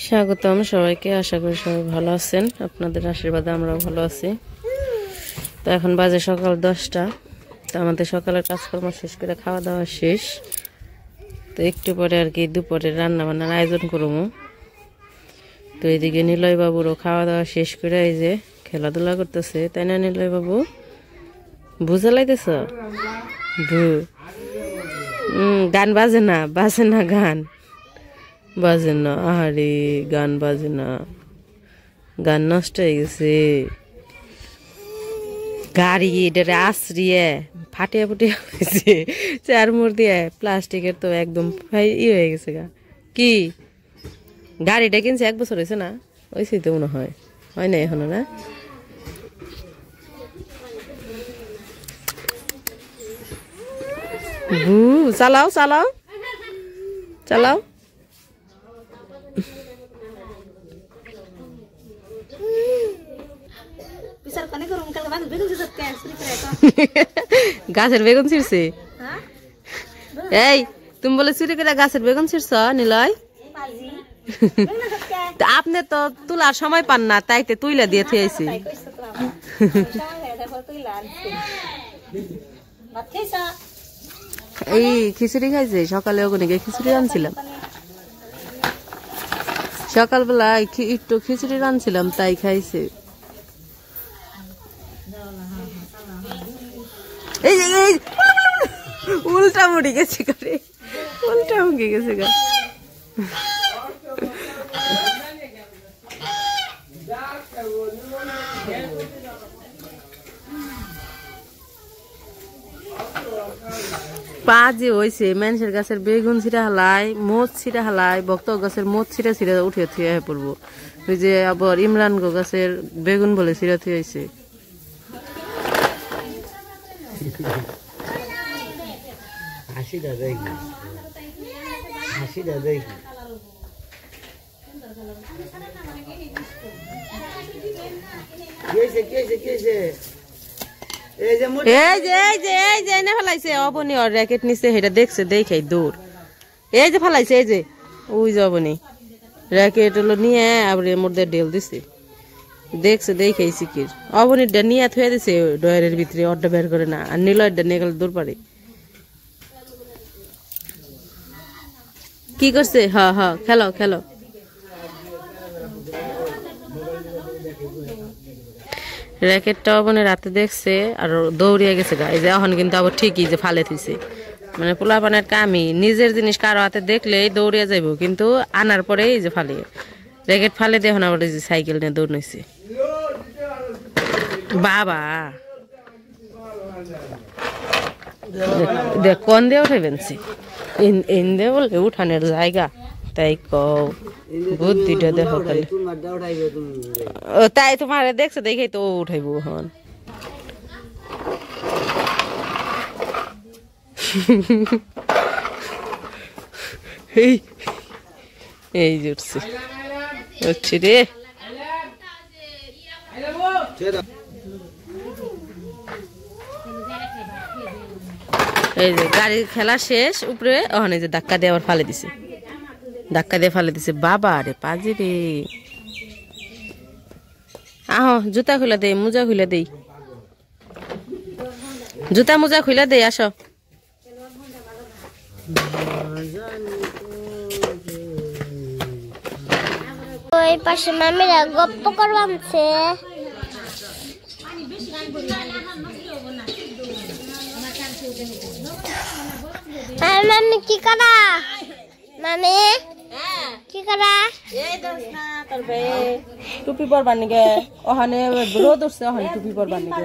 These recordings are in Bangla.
স্বাগতম সবাইকে। আশা করি সবাই ভালো আছেন, আপনাদের আশীর্বাদে আমরাও ভালো আছি। তো এখন বাজে সকাল 10টা। তো আমাদের সকালের কাজকর্ম শেষ করে খাওয়া দাওয়া শেষ। তো একটু পরে আর কি দুপুরে রান্না বান্নার আয়োজন করবো। তো এদিকে নিলয় বাবুরও খাওয়া দাওয়া শেষ করে এই যে খেলাধুলা করতেছে, তাই না নিলয় বাবু? বুঝা লাইতেছ? গান বাজে না গান বাজে না। আহারে গান বাজে না, গান নষ্ট হয়ে গেছে। গাড়ি এটারে আশ্রিয়ে ফাটিয়া ফুটিয়া হয়েছে, চার মোড় দিয়ে প্লাস্টিকের তো একদম হয়ে গেছে গা। কি গাড়িটা কিনছে 1 বছর হয়েছে না? ওইসে তো মনে হয় না এখনো না। চালাও চালাও চালাও। গাছের বেগুন ছিড়ছে। এই তুমি বলে চুরি করে গাছের বেগুন ছিড়ছ নিলয়? আপনি তো তুলার সময় পান না, তাইতে তুইলা দিয়ে থেয়েছি। এই খিচুড়ি খাইছে সকালে, ওখানে গিয়ে খিচুড়ি রানছিলাম সকালবেলা, একটু খিচুড়ি রানছিলাম তাই খাইছে। উল্টা মুড়ি গেছে করে, উল্টা মুখে গেছে গা। পা যে হয়েছে মানুষের গাছের বেগুন ছিঁড়া হালাই, মোচ ছিঁড়া হালাই, ভক্ত গাছের মোচ ছিঁড়া ছিঁড়া উঠে থুয়ে পড়বো। ওই যে আবার ইমরান গো গাছের বেগুন বলে ছিঁড়া থুয়েছে। অবনি ওর র্যাকেট নিচ্ছে, সেটা দেখছে, দেখে দৌড়। এই যে ফেলাইছে, এই যে ওই যে অবনি র্যাকেট হলো নিয়ে আবার এর মধ্যে ঢেল দিছে, দেখছে দেখেই সিকির। অবনিরটা নিয়ে থুয়ে দিছে ডয়ারের ভিতরে, ওরটা বের করে না। আর নিলয়টা নিয়ে গেল দূর পারে। কি করছে? হ্যাঁ খেলো খেলো। র্যাকেটটা মানে রাতে দেখছে আর দৌড়িয়ে গেছে গা। এই যে এখন কিন্তু আবার ঠিকই যে ফালে থুইছে, মানে পোলাপানের কামি। নিজের জিনিস কারো হাতে দেখলেই দৌড়িয়ে যাইব, কিন্তু আনার পরে এই যে ফালে র্যাকেট ফালে দিয়ে এখন আবার এই যে সাইকেল নিয়ে দৌড় নিছে। বাবা দেখ কোন দিয়ে উঠাইবেন, এন দিয়ে বলে উঠানের জায়গা, তাই কও বুদ্ধিটা দেখো খালি। তাই তোমার দেখছে দেখেই তো উঠাইব হন। এই জুটছে হচ্ছে রে। এই যে গাড়ির খেলা শেষ উপরে, ওখানে যে ধাক্কা দিয়ে আবার ফালে দিছে, ধাক্কা দিয়ে ফালে দিছে। বাবা রে পাজি রে। আহ জুতা খুলে দেই, মোজা খুলে দেই, জুতা মোজা খুলে দেই, আসো। ওই পাশে মামিরা গপ্প করবামছে। আর মামি কি করা? মামি কি করা? টুপি পরবার নিগে ওখানে রোদ উঠছে, ওখানে টুপি পরবার নিগে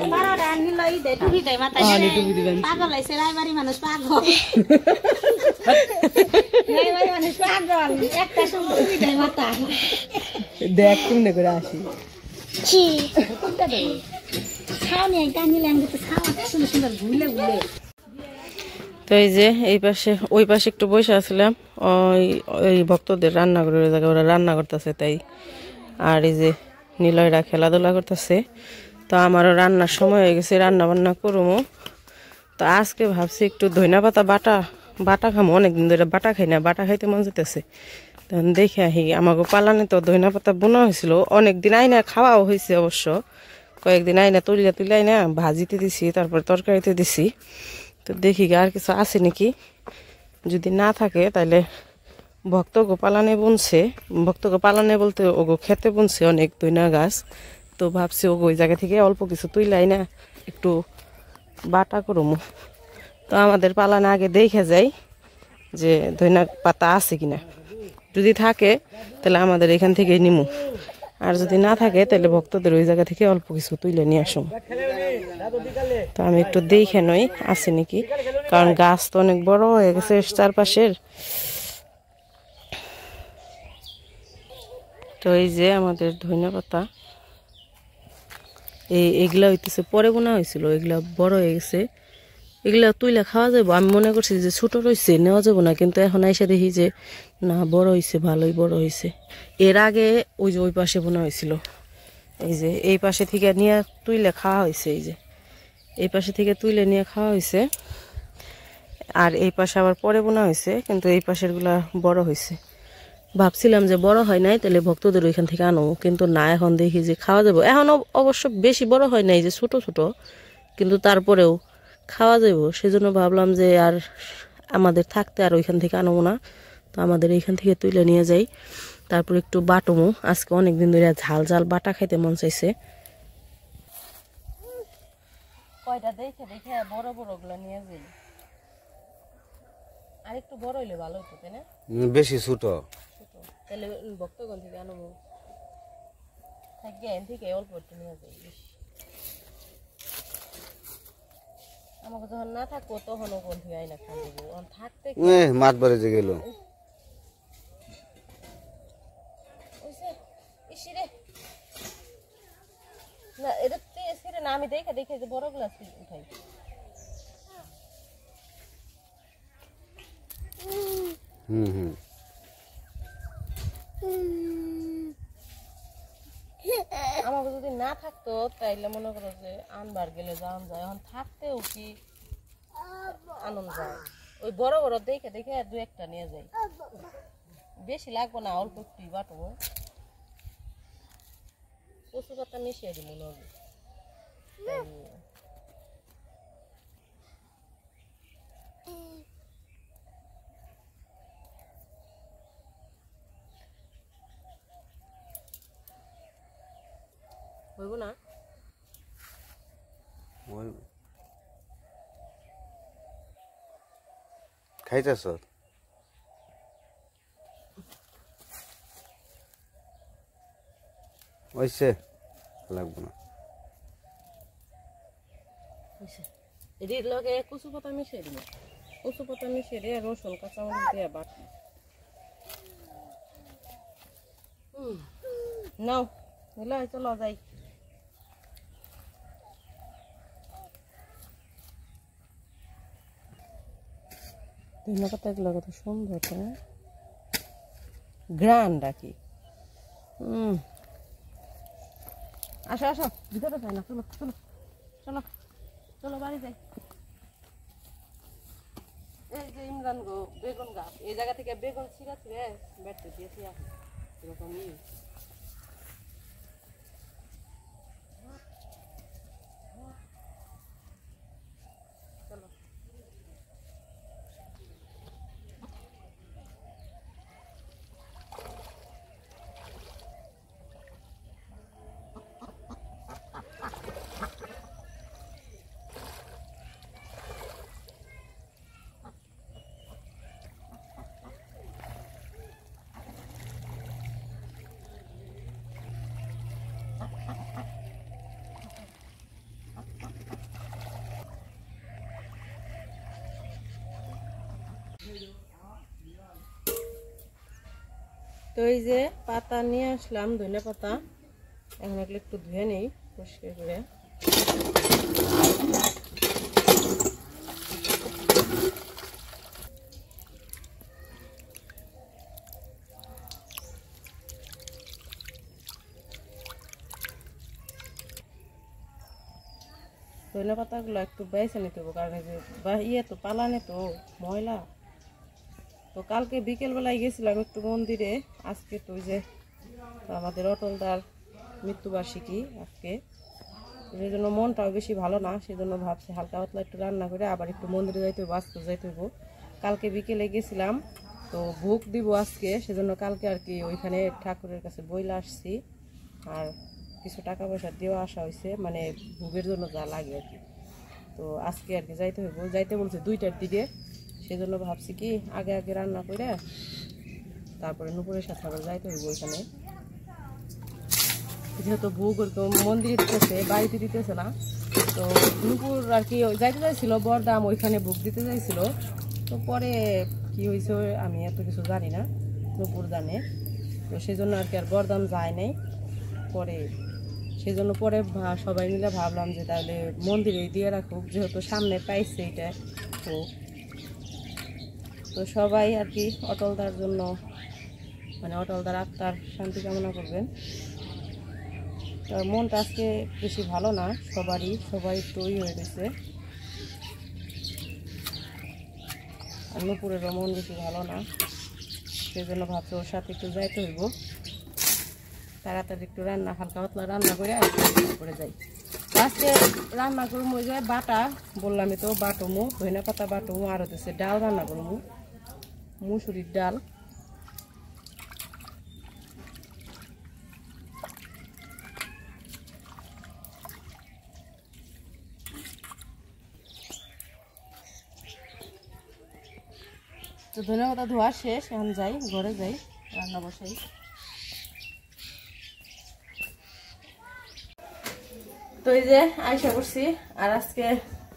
দেখ কেমনে করে আসি। তো এই যে এই পাশে ওই পাশে একটু বসে আসলাম, ওই ভক্তদের রান্নাঘরের জায়গায় ওরা রান্না করতেছে তাই। আর এই যে নিলয়রা খেলাধুলা করতেছে। তো আমারও রান্নার সময় হয়ে গেছে, রান্না বান্না করবো। তো আজকে ভাবছি একটু ধনিয়া পাতা বাটা খামো, অনেকদিন ধরে বাটা খাই না, বাটা খাইতে মন যেতেছে। তো তখন দেখে আহি আমাকে পালানে তো ধইনা পাতা বোনা হয়েছিল, অনেকদিন আইনা খাওয়াও হয়েছে অবশ্য, কয়েকদিন আইনা তুলে আইনা ভাজিতে দিছি, তারপর তরকারিতে দিছি। তো দেখি আর কিছু আছে নাকি, যদি না থাকে তাহলে ভক্তগো পালানে বুনছে, ভক্তগো পালানে বলতে ওগো খেতে বুনছে অনেক ধইনা গাছ। তো ভাবছি ওগো ওই জায়গা থেকে অল্প কিছু তুইলাই না একটু বাটা করমু। তো আমাদের পালানে আগে দেখে যাই যে ধইনা পাতা আছে কিনা, যদি থাকে তাহলে আমাদের এখান থেকে নিমু, আর যদি না থাকে তাহলে ভক্তদের ওই জায়গা থেকে অল্প কিছু তুলে নিয়ে আসুন। তো আমি একটু দেখে নই আছে নাকি, কারণ গাছ তো অনেক বড় হয়ে গেছে চারপাশের। তো এই যে আমাদের ধইনা পাতা, এগুলা হইতেছে পরে বোনা হয়েছিল, এগুলা বড় হয়ে গেছে, এগুলা তুইলা খাওয়া যাবো। আমি মনে করছি যে ছোট রয়েছে নেওয়া যাবো না, কিন্তু এখন এসে দেখি যে না, বড় হয়েছে, ভালোই বড় হয়েছে। এর আগে ওই যে ওই পাশে বোনা হয়েছিল, এই যে এই পাশে থেকে নিয়ে তুইলে খাওয়া হয়েছে, এই যে এই পাশে থেকে তুইলে নিয়ে খাওয়া হয়েছে, আর এই পাশে আবার পরে বোনা হয়েছে, কিন্তু এই পাশের গুলা বড় হয়েছে। ভাবছিলাম যে বড় হয় নাই তাহলে ভক্তদের ওইখান থেকে আনো, কিন্তু না, এখন দেখি যে খাওয়া যাবো। এখন অবশ্য বেশি বড় হয় নাই, যে ছোট ছোট, কিন্তু তারপরেও খাওয়া যাব। সেজন্য ভাবলাম যে আর আমাদের থাকতে আর ওইখান থেকে আনবো না, তো আমাদের এইখান থেকে তুলে নিয়ে যাই, তারপর একটু বাটমো। আজকে অনেকদিন ধরে ঝাল ঝাল বাটা খাইতে মন চাইছে। কয়টা দেখে দেখে বড় বড় গুলা নিয়ে যাই, আর একটু বড় হইলে ভালো হতো, তাই না? বেশি ছোট তাহলে ভক্তগণ থেকে আনবো, থাকবে এন থেকে অল্প একটু নিয়ে যাই। আমাকে যখন না থাকবো তখন ও কোন থেকে আইনা খান দেবো, থাকতে মাছ বাড়ি যে গেল। না এটা ছেড়ে না, আমি দেখে দেখে যে বড় গ্লাস উঠাই। আমাকে যদি না থাকতো তাইলে মনে করো যে আনবার গেলে যাওয়া যায়, এখন থাকতেও কি আনন্দ যায়। ওই বড় বড় দেখে দেখে দু একটা নিয়ে যাই, বেশি লাগবো না, অল্প একটু বাটবো। কচু পাতা মিশিয়ে দিব মনে হবে। হইব না, খাইতেছ? ওইসে লাগবো না। এটির লগে কচু পাতা মিশিয়ে দিব, কচু পাতা মিশিয়ে দিয়ে রসুন কাঁচামরিচ দিয়ে বাটি। নাও বুঝলা, চলো যাই। ধনিয়া পাতা এগুলো কত সুন্দর, গ্রান্ড ডাকি। আসো আসো, ভিতরে যাই না, চলো চলো চলো চলো বাড়ি যাই। এই যে ইমরান গো বেগুন গাছ, এই জায়গা থেকে বেগুন ছিঁড়া ছিঁড়ে বেড়তে দিয়েছি, আসে এরকম চলো। তো এই যে পাতা নিয়ে আসলাম, ধনে পাতা, এখন এগুলো একটু ধুয়ে নেই পরিষ্কার করে। ধনে পাতাগুলো একটু বেছে নিতে হবে, কারণ এই যে ইয়ে তো পালানে তো ময়লা, তো কালকে বিকেলবেলায় গেছিলাম একটু মন্দিরে, আজকে তো ওই যে আমাদের অটলদার মৃত্যুবার্ষিকী আজকে, সেই জন্য মনটাও বেশি ভালো না, সেজন্য ভাবছি হালকা পাতলা একটু রান্না করে আবার একটু মন্দিরে যাইতে হইব, আজকে যাইতে হইব। কালকে বিকেলে গেছিলাম, তো ভোগ দিব আজকে, সেজন্য কালকে আর কি ওইখানে ঠাকুরের কাছে বইলা আসছি, আর কিছু টাকা পয়সা দিয়েও আসা হয়েছে, মানে ভোগের জন্য যা লাগে আর কি। তো আজকে আর কি যাইতে হইব, যাইতে বলছে 2টার দিকে, সেজন্য ভাবছি কি আগে আগে রান্না করে তারপরে নুপুরের সাথে আবার যাইতে হইব ওইখানে, যেহেতু ভোগ মন্দিরে দিতেছে, বাড়িতে দিতেছে না। তো নুপুর আর কি যাইতে চাইছিল, বরদাম ওইখানে ভোগ দিতে চাইছিল, তো পরে কি হয়েছে আমি এত কিছু জানি না, নুপুর জানে। তো সেই জন্য আর কি আর বরদাম যায় নাই পরে, সেই জন্য পরে সবাই মিলে ভাবলাম যে তাহলে মন্দিরে দিয়ে রাখুক, যেহেতু সামনে পাইছে এটা। তো সবাই আর কি অটলদার জন্য, মানে অটলদার আত্মার শান্তি কামনা করবেন। তো মনটা আজকে বেশি ভালো না সবাই একটু হয়ে রয়েছে, আর নুপুরেরও মন বেশি ভালো না, সেই জন্য ভাবছি ওর সাথে একটু যাইতে হইব, তাড়াতাড়ি একটু রান্না হালকা পাতলা রান্না করে যাই। আজকে রান্না করবো ওই যে বাটা, বললামই তো বাটমু, ধনিয়া পাতা বাটমু, আর হচ্ছে ডাল রান্না করবো, মুসুরির ডাল। তো ধনিয়া পাতা ধোয়া শেষ, এখন যাই ঘরে যাই রান্না বসাই। তো এই যে আইসা করছি, আর আজকে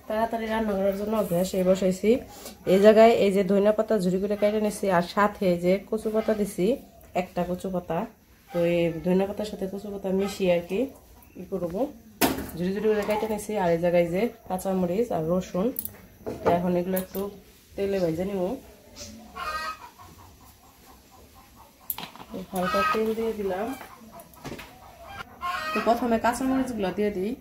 তাড়াতাড়ি রান্না করার জন্য গ্যাসে বসাইছি। এই জায়গায় এই যে ধনিয়া পাতা ঝুড়ি করে কেটে নিছি, আর সাথে এই যে কচু পাতা দিছি, একটা কচু পাতা। তো এই ধনিয়া পাতার সাথে কচু পাতা মিশিয়ে আর কি ই করবো, ঝুড়ি ঝুড়ি করে কেটে নিছি। আর এই জায়গায় যে কাঁচামরিচ আর রসুন, তো এখন এগুলো একটু তেলে ভেজে নিব। হালকা তেল দিয়ে দিলাম, তো প্রথমে কাঁচামরিচ গুলো দিয়ে দিই।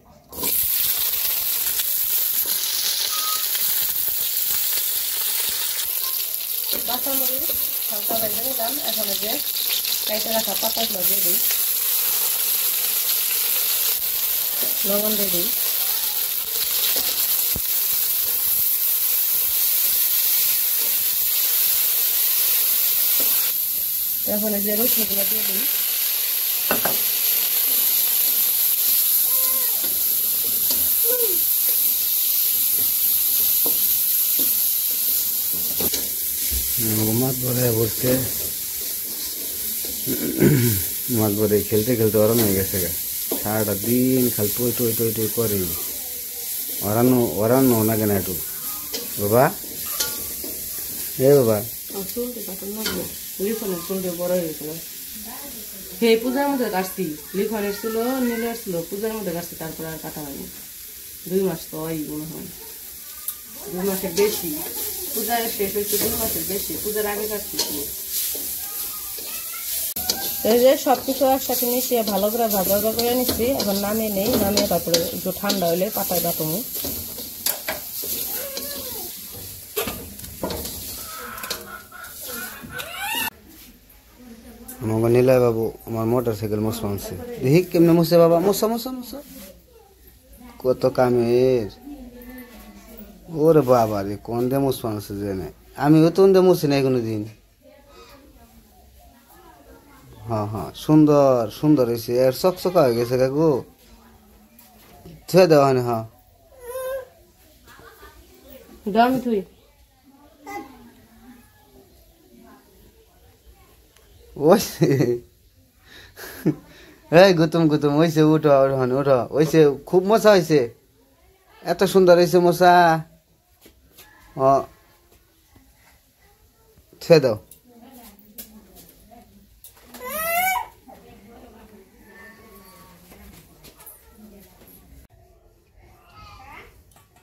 কাঁচামরিচ হালকা ভেজে নিলাম, এখন যে কাইটে রাখা পাতাগুলো দিয়ে দিই, লবণ দিয়ে দিই, এখন যে রসুনগুলো দিয়ে দিই। মাছ ধরে বসতে, মাছ ধরে খেলতে খেলতে ওরানো হয়ে গেছে, সারাটা দিন খালি টই টই টই টই করে, ওরানো না কেন একটু বাবা, এ বাবা লিফনের চুল বড় হয়ে গেছিল, হে পূজার মধ্যে কাটছি, লিফনের ছিল নীলের ছিল, পূজার মধ্যে কাটছি, তারপরে আর কাটা হয়নি। 2 মাস তো হয় মনে হয়, 2 মাসের বেশি, পূজার শেষ হয়েছে 2 মাসের বেশি, পূজার আগে কাটছি। এই যে সবকিছু একসাথে মিশিয়ে ভালো করে ভাজা করে নিচ্ছি, এখন নামিয়ে নেই, নামিয়ে তারপরে একটু ঠান্ডা হলে পাতায় বাটমু। আমাকে নিলয় বাবু আমার মোটর সাইকেল মশা আনছে, দেখি কেমনে মশে বাবা, মশা মশা মশা কত কামের, ওরে বাবা রে কোন দে মশা আনছে জেনে, আমি ও তো মুছি নাই কোনোদিন। হ্যাঁ হ্যাঁ সুন্দর সুন্দর হয়েছে, এর চকচকা হয়ে গেছে কাকু, ছুঁয়ে দেওয়া হয় না। হ্যাঁ দামি তুই ওই এই গুতুম গুতুম হয়েছে, উঠো উঠো হয়েছে, খুব মশা হয়েছে, এত সুন্দর হয়েছে মশা। ও ছুঁয়ে দাও।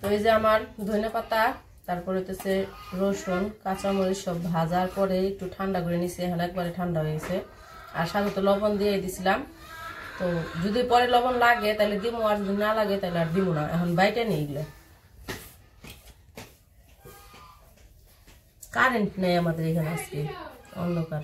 তো এই যে আমার ধনিয়া পাতা, তারপরে হচ্ছে রসুন কাঁচামরিচ সব ভাজার পরে একটু ঠান্ডা করে নিছি, এখন একবারে ঠান্ডা হয়ে গেছে। আর সাথে তো লবণ দিয়ে দিছিলাম, তো যদি পরে লবণ লাগে তাহলে দিমু, আর যদি না লাগে তাহলে আর দিমু না। এখন বাইটে নিয়ে গেলে কারেন্ট নেই আমাদের এখানে, আজকে অন্ধকার।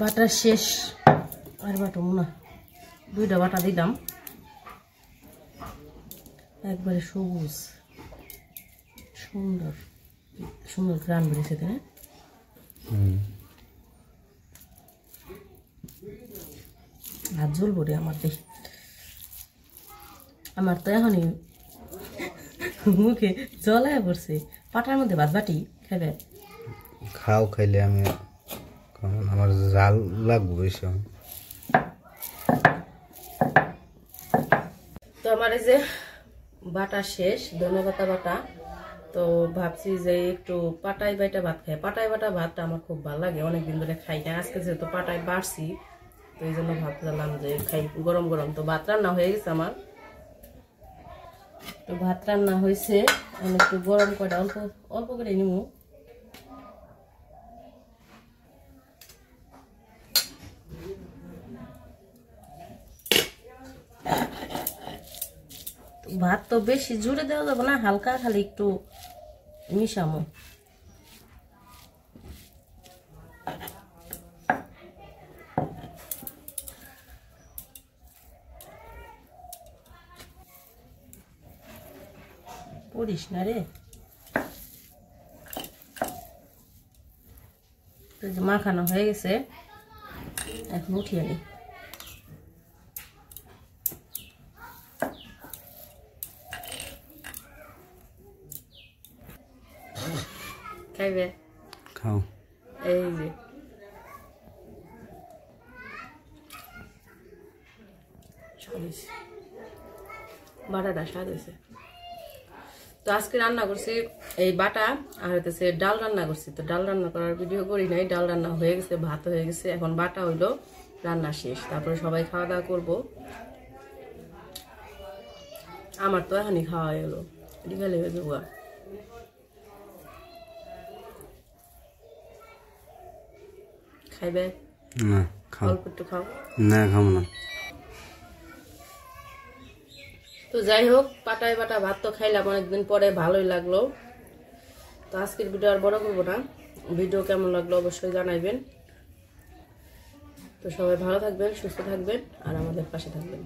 বাটা শেষ, আর বাটবো না। 2টা বাটা দিলাম, একবারে সবুজ, সুন্দর সুন্দর গ্রান বেরিয়েছে। তাই হাত জ্বলবো রে আমার, দেখি আমার তো এখনই মুখে জলায় পড়ছে। পাটার মধ্যে ভাত বাটি খাবে? খাও, খাইলে আমি আমার জাল লাগবে বেশি। তো আমার এই যে বাটা শেষ, ধনেপাতা বাটা। তো ভাবছি যে একটু পাটাই বাটা ভাত খাই। পাটাই বাটা ভাতটা আমার খুব ভালো লাগে, অনেকদিন ধরে খাই না। আজকে যেহেতু পাটাই বাড়ছি, তো এই জন্য ভাবলাম যে খাই গরম গরম। তো ভাত রান্না হয়ে গেছে আমার। তো ভাত রান্না হয়েছে, আমি একটু গরম করে অল্প অল্প করে নিব। ভাত তো বেশি জুড়ে দেওয়া যাবে না, হালকা খালি একটু মিশামো। পড়িস না রে। তো মাখানো হয়ে গেছে, এখন উঠিয়ে নি। খাইবে? খাও। এই যে বাটাটা স্বাদ হয়েছে। তো আজকে রান্না করছি এই বাটা, আর হইতেছে ডাল রান্না করছি। তো ডাল রান্না করার ভিডিও করি নাই, ডাল রান্না হয়ে গেছে, ভাত হয়ে গেছে, এখন বাটা হইলো, রান্না শেষ। তারপরে সবাই খাওয়া দাওয়া করবো। আমার তো এখনই খাওয়া হয়ে গেলো, বিকালে হয়ে যাবো। খাইবে? না, খাও। অল্প একটু খাও। না, খাবো না। তো যাই হোক, পাটায় বাটা ভাত তো খাইলাম অনেকদিন পরে, ভালোই লাগলো। তো আজকের ভিডিও আর বড় করবো না। ভিডিও কেমন লাগলো অবশ্যই জানাইবেন। তো সবাই ভালো থাকবেন, সুস্থ থাকবেন, আর আমাদের পাশে থাকবেন।